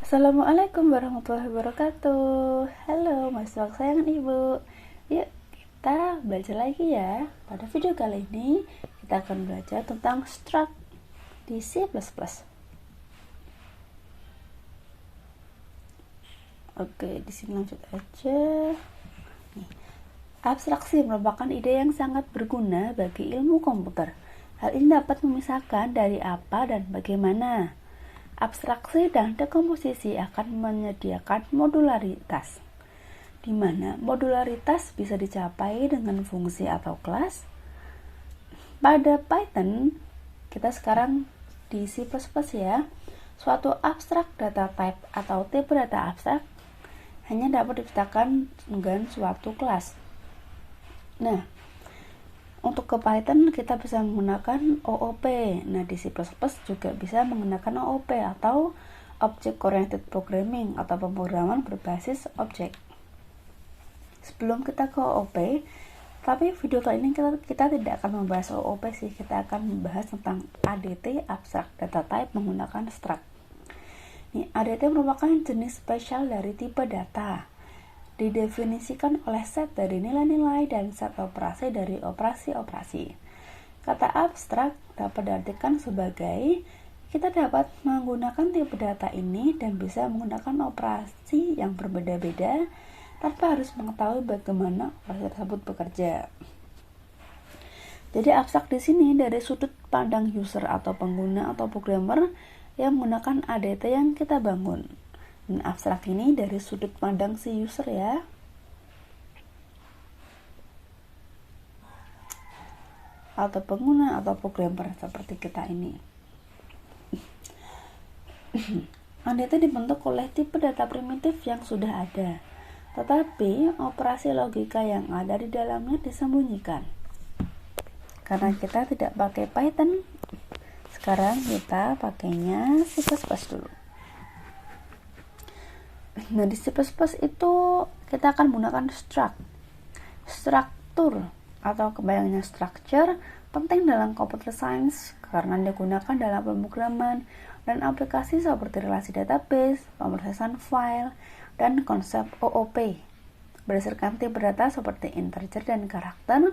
Assalamualaikum warahmatullahi wabarakatuh. Halo mahasiswa kesayangan ibu. Yuk kita belajar lagi ya. Pada video kali ini kita akan belajar tentang struct di C++. Oke, di sini lanjut aja. Nih, abstraksi merupakan ide yang sangat berguna bagi ilmu komputer. Hal ini dapat memisahkan dari apa dan bagaimana. Abstraksi dan dekomposisi akan menyediakan modularitas, di mana modularitas bisa dicapai dengan fungsi atau kelas. Pada Python, kita sekarang di C++ ya, suatu abstrak data type atau tipe data abstrak hanya dapat diciptakan dengan suatu kelas. Nah, untuk ke Python kita bisa menggunakan OOP. Nah, di C++ juga bisa menggunakan OOP atau Object Oriented Programming atau pemrograman berbasis objek. Sebelum kita ke OOP, tapi video kali ini kita tidak akan membahas OOP sih, kita akan membahas tentang ADT, Abstract Data Type menggunakan struct. Nih, ADT merupakan jenis spesial dari tipe data. Didefinisikan oleh set dari nilai-nilai dan set operasi dari operasi-operasi. Kata abstrak dapat diartikan sebagai kita dapat menggunakan tipe data ini dan bisa menggunakan operasi yang berbeda-beda tanpa harus mengetahui bagaimana operasi tersebut bekerja. Jadi abstrak di sini dari sudut pandang user atau pengguna atau programmer yang menggunakan ADT yang kita bangun. Dan abstrak ini dari sudut pandang si user ya. Atau pengguna atau programmer seperti kita ini. ADT dibentuk oleh tipe data primitif yang sudah ada. Tetapi operasi logika yang ada di dalamnya disembunyikan. Karena kita tidak pakai Python, sekarang kita pakainya C++ dulu. Nah, di C++ itu kita akan menggunakan struct. Struktur atau kebayangnya structure penting dalam computer science karena digunakan dalam pemrograman dan aplikasi seperti relasi database, pemrosesan file, dan konsep OOP. Berdasarkan tipe data seperti integer dan karakter,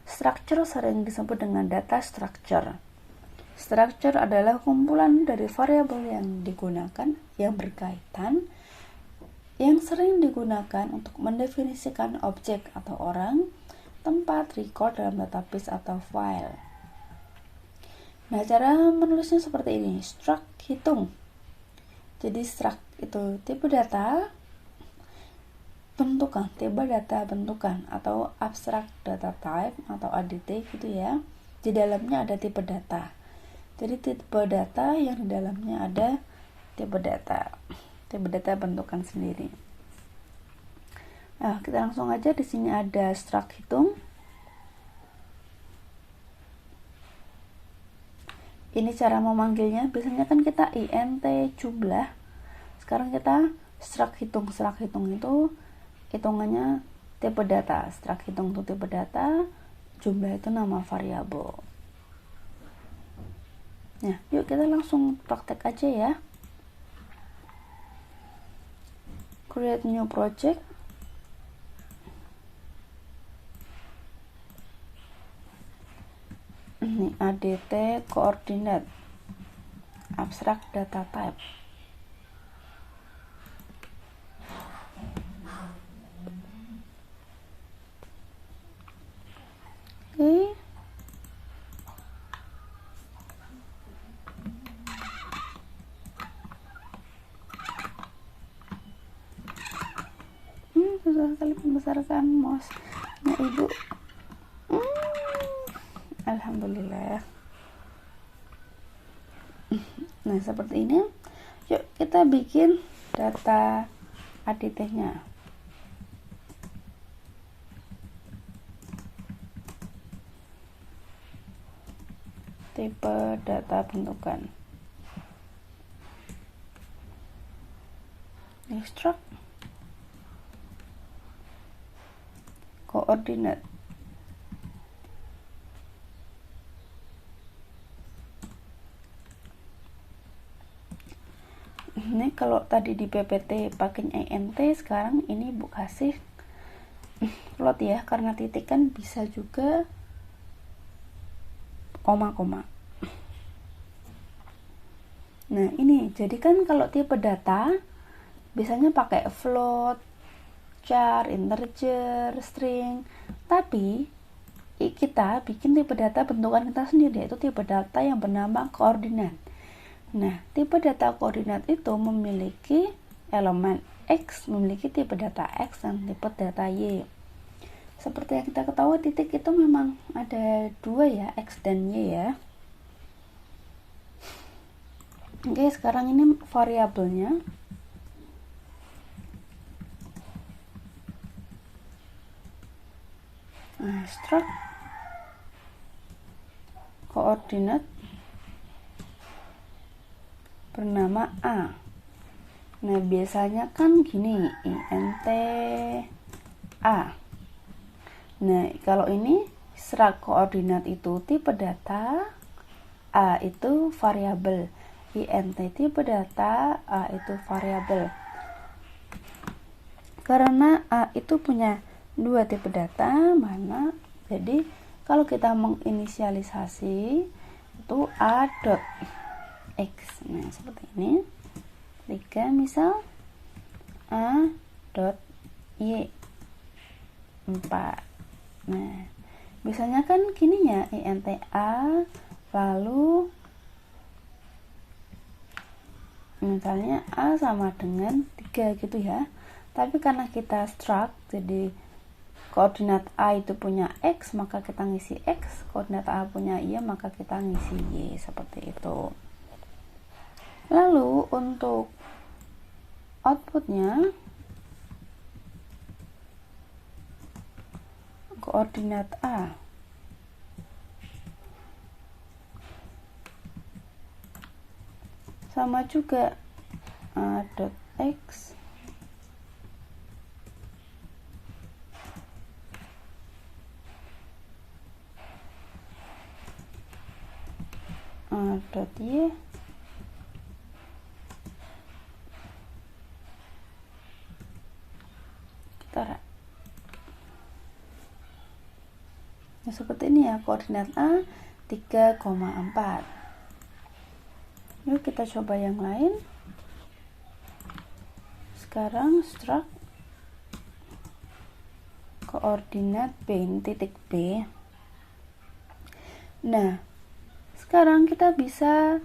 structure sering disebut dengan data structure. Structure adalah kumpulan dari variabel yang digunakan yang berkaitan yang sering digunakan untuk mendefinisikan objek atau orang, tempat, record dalam database atau file. Nah, cara menulisnya seperti ini, struct hitung. Jadi struct itu tipe data bentukan, tipe data bentukan atau abstract data type atau ADT gitu ya. Di dalamnya ada tipe data. Jadi tipe data yang di dalamnya ada tipe data bentukan sendiri. Nah, kita langsung aja, di sini ada struct hitung. Ini cara memanggilnya, biasanya kan kita int jumlah. Sekarang kita struct hitung. Struct hitung itu hitungannya tipe data. Struct hitung itu tipe data, jumlah itu nama variabel. Nah, yuk kita langsung praktek aja ya. Create new project. Ini ADT coordinate abstract data type. Oke. Susah sekali membesarkan mouse-nya ibu. Alhamdulillah. Nah, seperti ini. Yuk kita bikin data ADT-nya. Tipe data bentukan. Struct coordinate. Ini kalau tadi di PPT pakai int, sekarang ini Bu kasih float ya, karena titik kan bisa juga koma-koma. Nah ini jadi kan kalau tipe data biasanya pakai float, char, integer, string, tapi kita bikin tipe data bentukan kita sendiri, yaitu tipe data yang bernama koordinat. Nah tipe data koordinat itu memiliki elemen X, memiliki tipe data X dan tipe data Y. Seperti yang kita ketahui, titik itu memang ada dua ya, X dan Y ya. Oke, sekarang ini variabelnya. Nah, struct koordinat bernama A. Nah, biasanya kan gini, int A. Nah, kalau ini struct koordinat itu tipe data, A itu variabel. int tipe data, A itu variabel. Karena A itu punya dua tipe data, mana jadi kalau kita menginisialisasi itu A dot X. Nah seperti ini, jika misal A dot Y 4. Nah biasanya kan gini ya, int A lalu misalnya A sama dengan 3 gitu ya. Tapi karena kita struct, jadi koordinat A itu punya X, maka kita ngisi X, koordinat A punya Y, maka kita ngisi Y, seperti itu. Lalu untuk outputnya, koordinat A sama juga A dot X A dot Y kita nah, seperti ini ya, koordinat A 3,4. Yuk kita coba yang lain. Sekarang struct koordinat B, ini titik B. Nah sekarang kita bisa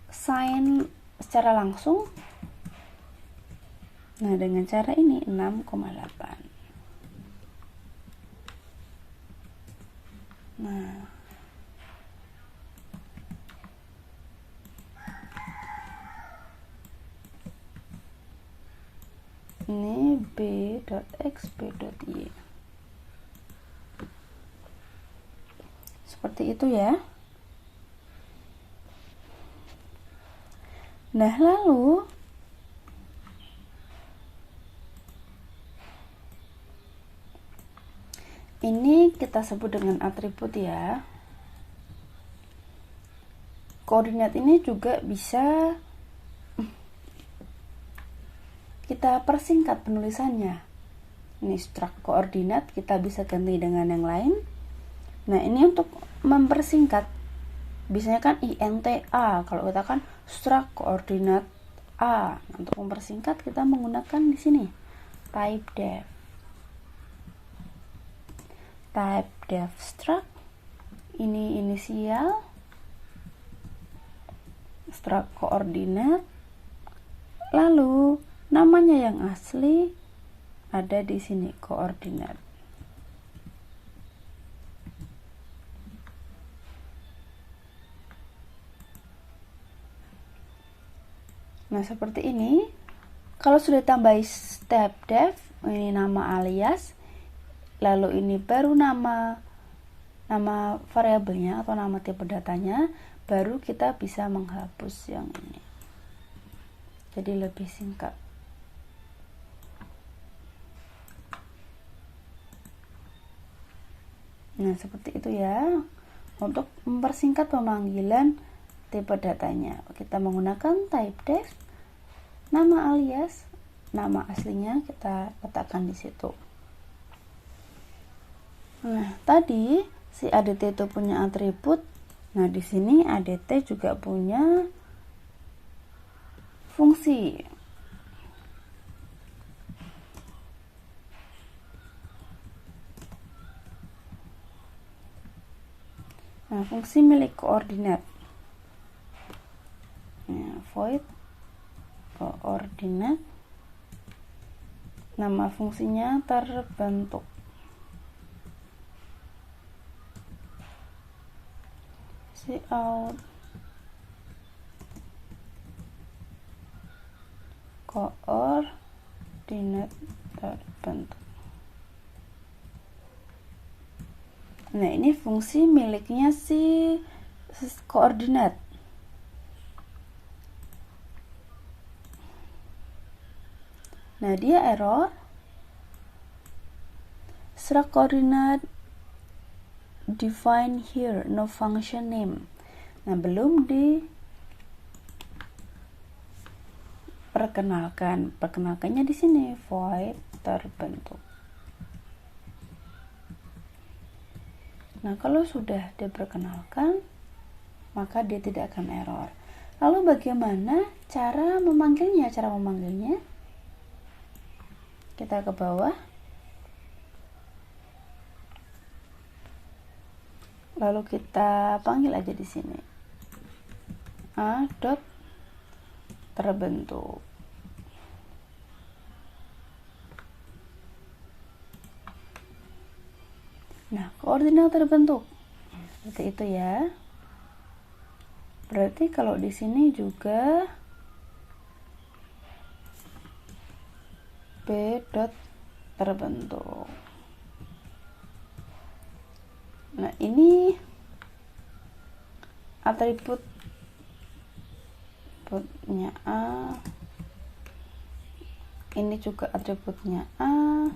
assign secara langsung. Nah dengan cara ini 6,8. Nah ini b.x, b.y. Seperti itu ya. Nah lalu ini kita sebut dengan atribut ya. Koordinat ini juga bisa kita persingkat penulisannya. Ini struct koordinat kita bisa ganti dengan yang lain. Nah ini untuk mempersingkat, biasanya kan int A, kalau kita kan struct koordinat A. Untuk mempersingkat kita menggunakan di sini type def struct, ini inisial, struct koordinat, lalu namanya yang asli ada di sini, koordinat. Nah seperti ini. Kalau sudah tambah step def, ini nama alias, lalu ini baru nama variabelnya atau nama tipe datanya, baru kita bisa menghapus yang ini. Jadi lebih singkat. Nah seperti itu ya, untuk mempersingkat pemanggilan tipe datanya kita menggunakan type def. nama alias nama aslinya kita letakkan di situ. Nah, tadi si ADT itu punya atribut. Nah, di sini ADT juga punya fungsi. Nah, fungsi milik koordinat. Nah, void koordinat. Nama fungsinya terbentuk. Cout koordinat terbentuk. Nah, ini fungsi miliknya si koordinat. Nah, dia error. Struct coordinate define here, no function name. Nah, belum diperkenalkan. Perkenalkannya di sini, void terbentuk. Nah, kalau sudah diperkenalkan, maka dia tidak akan error. Lalu bagaimana cara memanggilnya? Kita ke bawah. Lalu kita panggil aja di sini. A dot terbentuk. Nah, koordinat terbentuk. Seperti itu ya. Berarti kalau di sini juga B dot terbentuk. Nah, ini atributnya A. Ini juga atributnya A.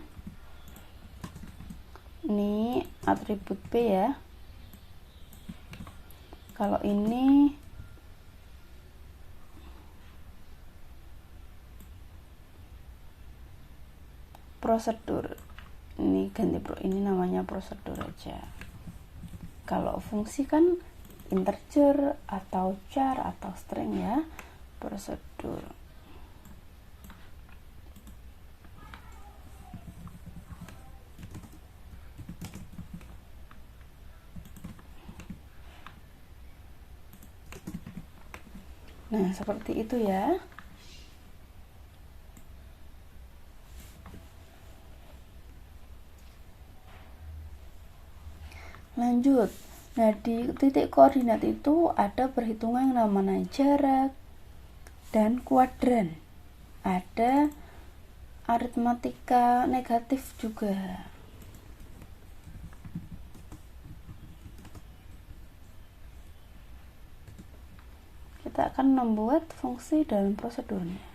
Ini atribut B ya. Kalau ini prosedur, ini ganti ini namanya prosedur aja. Kalau fungsi kan integer atau char atau string ya, prosedur. Nah, seperti itu ya. Lanjut. Nah, di titik koordinat itu ada perhitungan yang namanya jarak dan kuadran. Ada aritmatika negatif juga. Kita akan membuat fungsi dalam prosedurnya.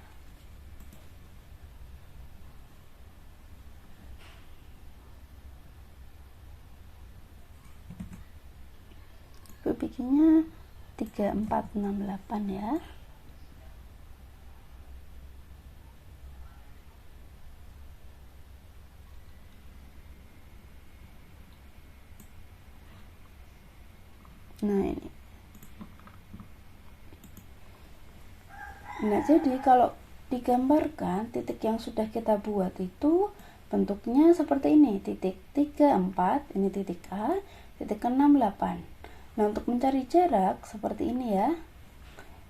Gue bikinnya 3468 ya. Nah, ini. Nah, jadi kalau digambarkan titik yang sudah kita buat itu bentuknya seperti ini. Titik 34, ini titik A, titik 68. Nah, untuk mencari jarak seperti ini ya.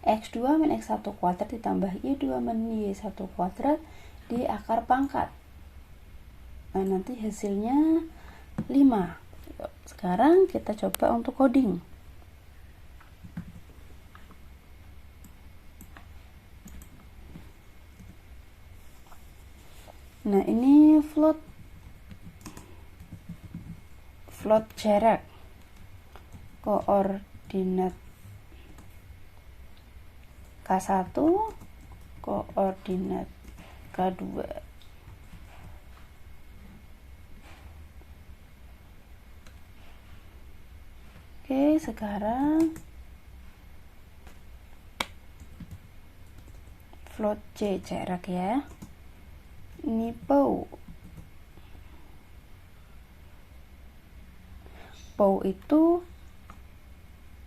X2 min X1 kuadrat ditambah Y2 min Y1 kuadrat di akar pangkat. Nah, nanti hasilnya 5. Sekarang kita coba untuk coding. Nah, ini float jarak koordinat K1 koordinat K2. Oke, sekarang float C jarak ya. Ini POW. POW itu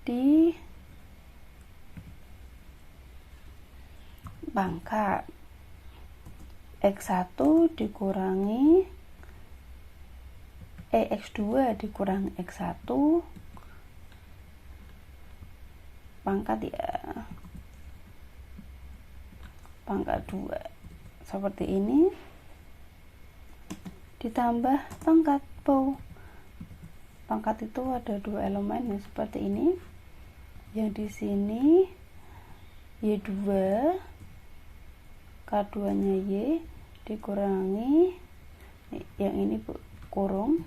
di pangkat X1 dikurangi X2 dikurangi X1 pangkat ya, pangkat 2 seperti ini, ditambah pangkat POW. Pangkat itu ada 2 elemen ya, seperti ini. Yang di sini Y2 K2 nya Y dikurangi yang ini kurung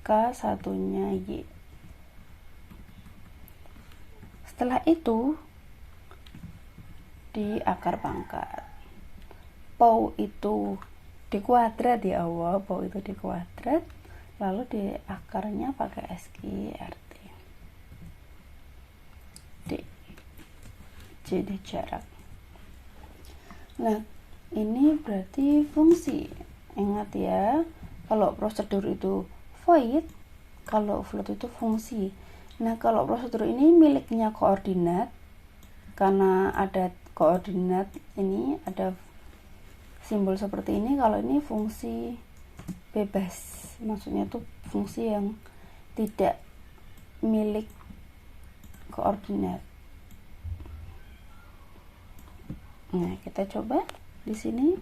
K1 nya Y. Setelah itu di akar pangkat POW itu dikuadrat ya Allah, POW itu dikuadrat, lalu di akarnya pakai SQRT. D jadi jarak. Nah, ini berarti fungsi. Ingat ya, kalau prosedur itu void, kalau float itu fungsi. Nah, kalau prosedur ini miliknya koordinat, karena ada koordinat ini, ada simbol seperti ini. Kalau ini fungsi bebas, maksudnya tuh fungsi yang tidak milik koordinat. Nah, kita coba di sini.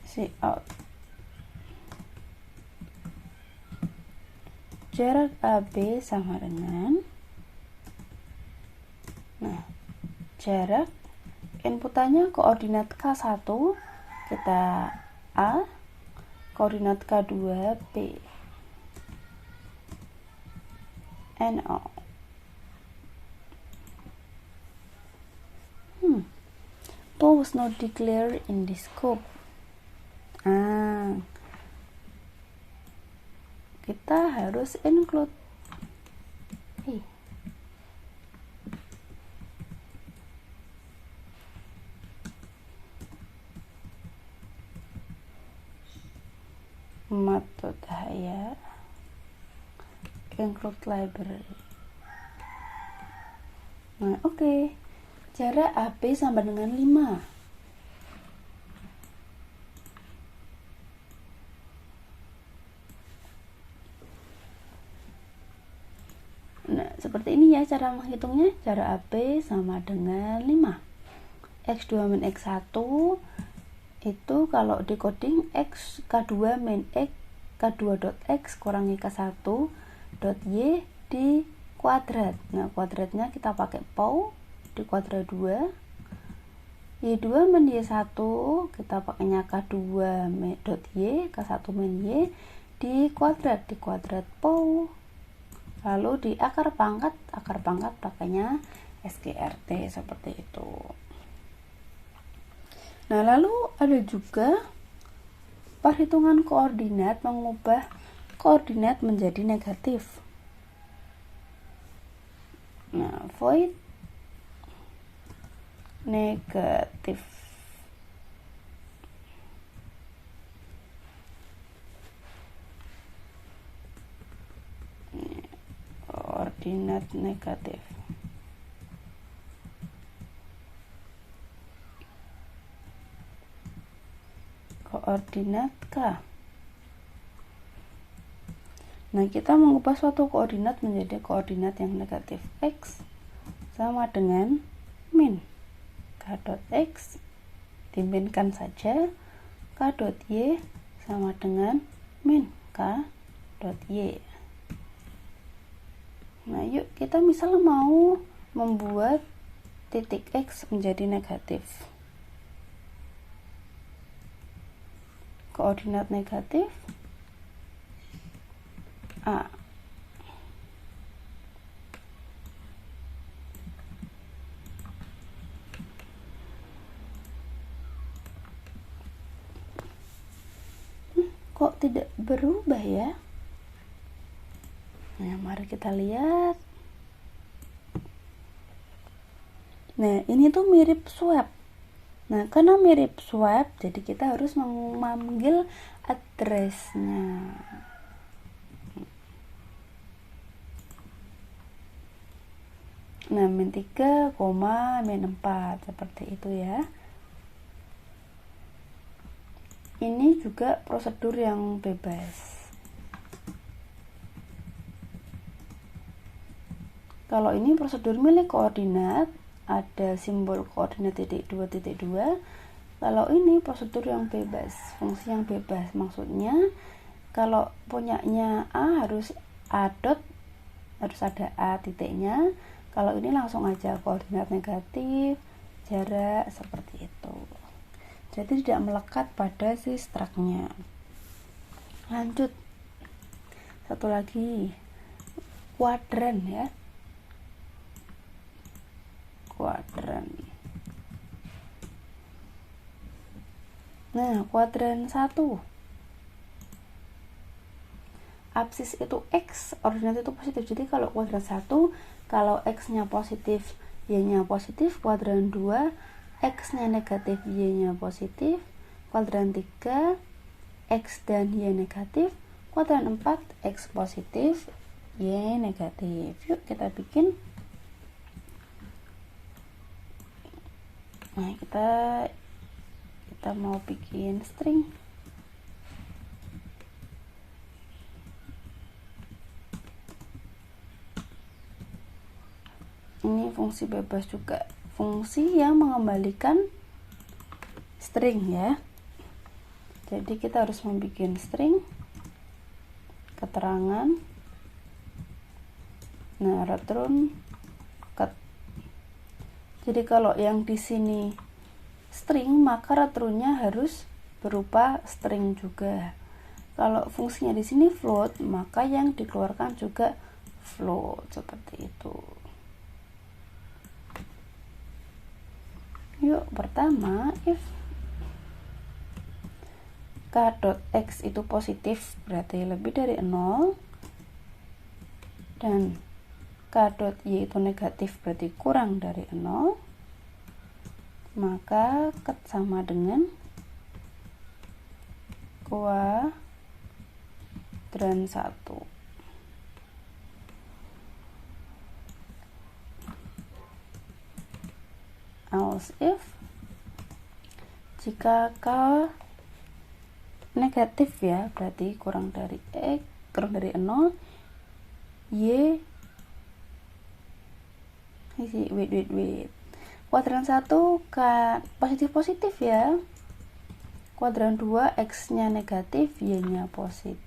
See out. Jarak AB sama dengan, nah, jarak inputannya koordinat K1 kita A, koordinat K2 B, NO. POW was not declared in the scope. Kita harus include. Metodenya include library. Nah, oke. Jarak AB sama dengan 5. Nah, seperti ini ya cara menghitungnya. Jarak AB sama dengan 5. X2 min X1 itu kalau di coding X K2 min X K2.x kurangi K1 dot Y di kuadrat. Nah, kuadratnya kita pakai POW di kuadrat 2. Y2 min Y1 kita pakainya K2 dot Y, K1 min Y di kuadrat POW. Lalu di akar pangkat pakainya SQRT seperti itu. Nah, lalu ada juga perhitungan koordinat, mengubah koordinat menjadi negatif. Nah, void negatif. Koordinat negatif. Koordinat K. Nah, kita mengubah suatu koordinat menjadi koordinat yang negatif. X sama dengan min K dot X, diminkan saja. K dot Y sama dengan min K dot Y. Nah, yuk kita misalnya mau membuat titik X menjadi negatif. Koordinat negatif A. Kok tidak berubah ya? Nah, mari kita lihat. Nah, ini tuh mirip swap. Nah, karena mirip swap, jadi kita harus memanggil address-nya. Nah, min 3, min 4, seperti itu ya. Ini juga prosedur yang bebas. Kalau ini prosedur milik koordinat, ada simbol koordinat titik 2. Kalau ini prosedur yang bebas, fungsi yang bebas. Maksudnya kalau punyanya A harus A dot, harus ada A titiknya. Kalau ini langsung aja koordinat negatif, jarak, seperti itu. Jadi tidak melekat pada si struknya. Lanjut, satu lagi, kuadran ya. Kuadran. Nah, kuadran 1. Absis itu X, ordinat itu positif. Jadi kalau kuadran 1, kalau X-nya positif, Y-nya positif. Kuadran 2, X-nya negatif, Y-nya positif. Kuadran 3, X dan Y negatif. Kuadran 4, X positif, Y negatif. Yuk kita bikin. Nah, kita mau bikin string. Ini fungsi bebas juga, fungsi yang mengembalikan string ya. Jadi kita harus membuat string keterangan. Nah, return cut. Jadi kalau yang di sini string, maka returnnya harus berupa string juga. Kalau fungsinya di sini float, maka yang dikeluarkan juga float, seperti itu. Yuk, pertama, if k.x itu positif berarti lebih dari 0, dan k.y itu negatif berarti kurang dari 0, maka ket sama dengan kuadran 1. Else if jika k negatif ya, berarti kurang dari 0, y wait. Kuadran 1 k positif ya. Kuadran 2 x nya negatif, y nya positif.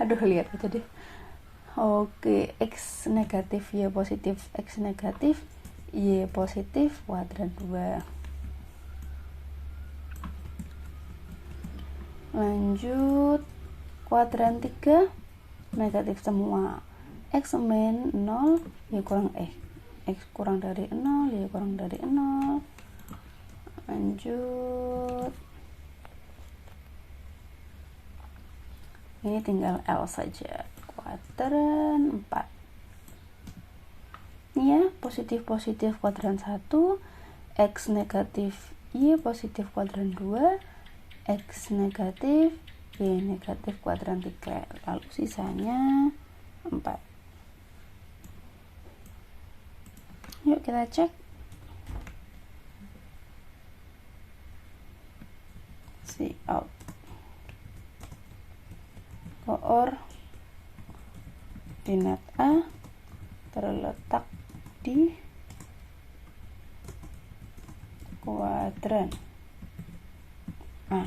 Aduh, lihat aja deh. Oke, x negatif, y positif, x negatif, y positif, kuadran 2. Lanjut, kuadran 3 negatif semua. X min 0, y kurang x kurang dari 0, y kurang dari 0. Lanjut, ini tinggal L saja. Kuadran 4 ini ya, positif kuadran 1, x negatif, y positif kuadran 2, x negatif, y negatif kuadran 3, lalu sisanya 4. Yuk kita cek. See out. Koordinat A terletak di kuadran A.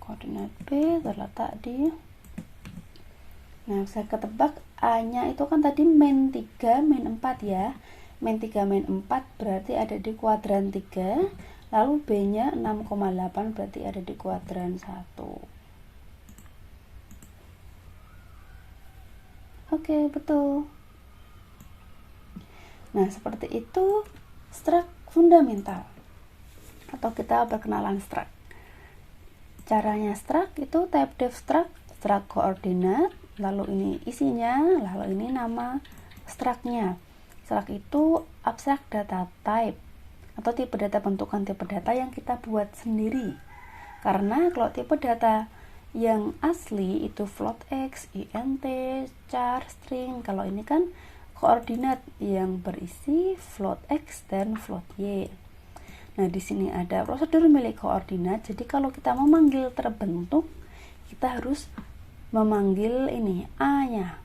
Koordinat B terletak di, nah saya ketebak A nya itu kan tadi min 3 min 4 ya. Min 3 min 4 berarti ada di kuadran 3, lalu B nya 6,8 berarti ada di kuadran 1. Oke, betul. Nah, seperti itu Struct fundamental, atau kita perkenalan struct. Caranya struct itu type def struct, struct koordinat, lalu ini isinya, lalu ini nama structnya. Struct itu abstract data type, atau tipe data bentukan tipe data yang kita buat sendiri. Karena kalau tipe data yang asli itu float x, int, char, string. Kalau ini kan koordinat yang berisi float x dan float y. Nah, di sini ada prosedur milik koordinat. Jadi kalau kita memanggil terbentuk, kita harus memanggil ini a-nya.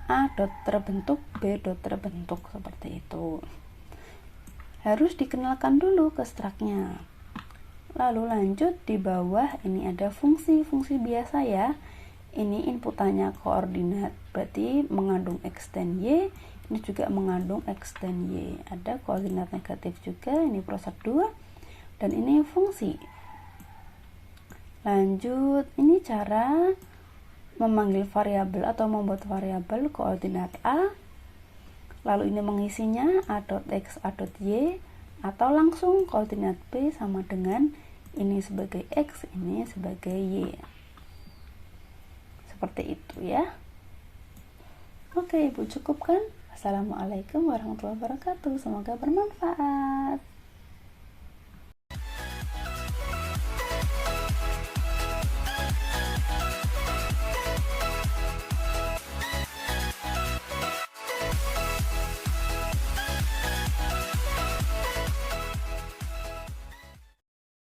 A dot terbentuk, b dot terbentuk, seperti itu. Harus dikenalkan dulu ke struct-nya. Lalu lanjut di bawah ini ada fungsi-fungsi biasa ya. Ini inputannya koordinat, berarti mengandung x dan y. Ini juga mengandung x dan y. Ada koordinat negatif juga, ini prosedur. Dan ini fungsi. Lanjut, ini cara memanggil variabel atau membuat variabel koordinat a. Lalu ini mengisinya a.x, a.y, atau langsung koordinat b sama dengan ini sebagai x, ini sebagai y. Seperti itu ya. Oke, Ibu cukupkan. Assalamualaikum warahmatullahi wabarakatuh. Semoga bermanfaat.